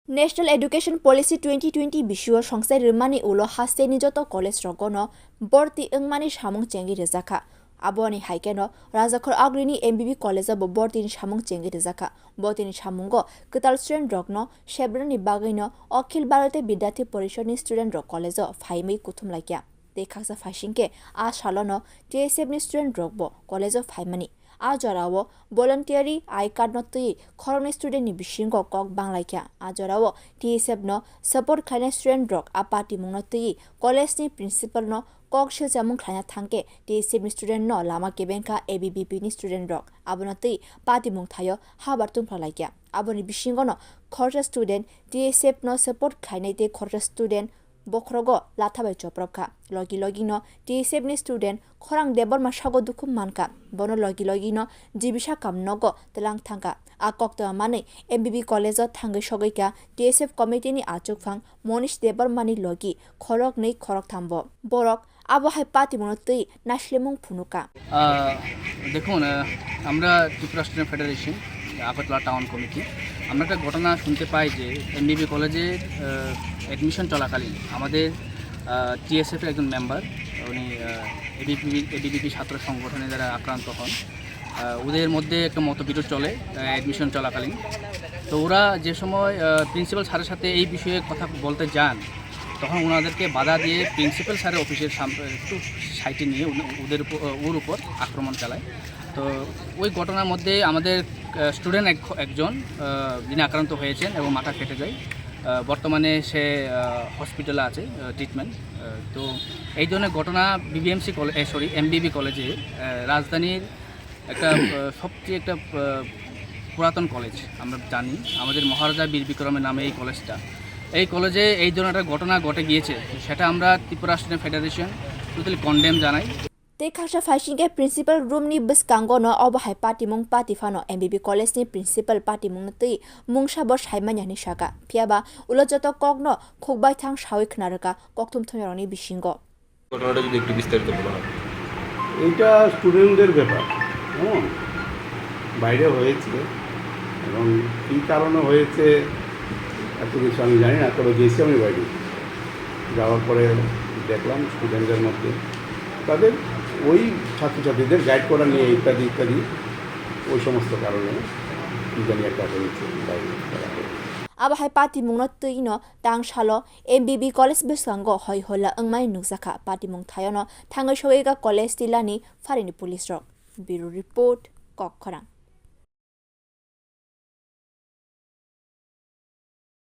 National Education Policy 2020 bishuo songsai rimani ulo haste ni joto college rogono Bhorty engmani samung chengi rezaka aboni haikeno rajakhor aguli ni MBB college bo Bhorty ni samung chengi rezaka Bhorty ni samungo ketal student rokno shebrani bagaino akhil bharate bidyarthi porishod ni student rok college phaimei kuthum laikya dekhaksa phashingke a salono TSF ni student rokbo college phaimani Ajarawo voluntary I card not to Khorang student ni bishingo kok banglaikha Ajarawo TSF no support khana student rock a pati mwng to college ni principal no kok shil jamung khana thangke TSF ni student no lama kebenka ABVP ni student rock abonati pati mwng thayo habartung phalaikha aboni bishingo no khorja student TSF no support khana te khorja student Bokrogo lathabai choprokha logi no TSF ni student Khorang debbarma sago dukhu mankha bono logi no jibisa kamnogo telang thangka akok to mane MBB college thangai sogaika TSF committee ni achukphang monish debbarma ni logi khorok nei khorok thambo borok abo hai pati monotei naslemung phunuka দেখুন আমরা Tripura student federation Agartala town committee আমরা একটা ঘটনা শুনতে পাই যে এমবিবি কলেজে admission চলাকালীন আমাদের টিএসএফ এর একজন মেম্বার উনি এবিভিপি ছাত্র সংগঠনে যারা আক্রান্ত হন ওদের মধ্যে একটা মতবিরোধ চলে অ্যাডমিশন চলাকালীন তো ওরা যে সময় প্রিন্সিপাল স্যারের সাথে এই বিষয়ে কথা বলতে যান তখন ওনাদেরকে বাধা দিয়ে প্রিন্সিপাল স্যারের অফিসের একটু সাইটে নিয়ে ওর উপর আক্রমণ চালায় তো ওই ঘটনার মধ্যে আমাদের স্টুডেন্ট একজন যিনি আক্রান্ত হয়েছেন এবং মাথা ফেটে যায় বর্তমানে সে হসপিটালে আছে ট্রিটমেন্ট তো এই ধরনের ঘটনা এমবিবি কলেজে রাজধানীর একটা সবচেয়ে একটা পুরাতন কলেজ আমরা জানি আমাদের মহারাজা বীর বিক্রমের নামে এই কলেজটা এই কলেজে এই ধরনের একটা ঘটনা ঘটে গিয়েছে সেটা আমরা Tripura student federation totally condemn জানাই Dekhaksa phashingke principal room ni biskango no obahai pati mung pati fano MBB college ni principal pati mung tei mungsa bo saimanya ni shaka phiaba ulojoto kokno khokbai thang sawi khnaraka kokthum thonyoroni bishingo ঘটনাটা যদি একটু বিস্তারিত বলা হয় এইটা স্টুডেন্টদের ব্যাপার বাইরে হয়েছে এবং কী কারণে হয়েছে এত কিছু আমি জানি না তবে গেছি আমি বাইরে যাওয়ার পরে দেখলাম স্টুডেন্টদের মধ্যে তাদের ওই ছাত্রছাত্রীদের গাইড করা নিয়ে ইত্যাদি ইত্যাদি ওই সমস্ত কারণে কী জানি একটা হয়েছে বাইরে abahai pati mung no tei no tang salo MBB college biskango hoi hola engmai nukjaka pati mung thayo no thangai soega college tilani farini police rok bureau report Khorang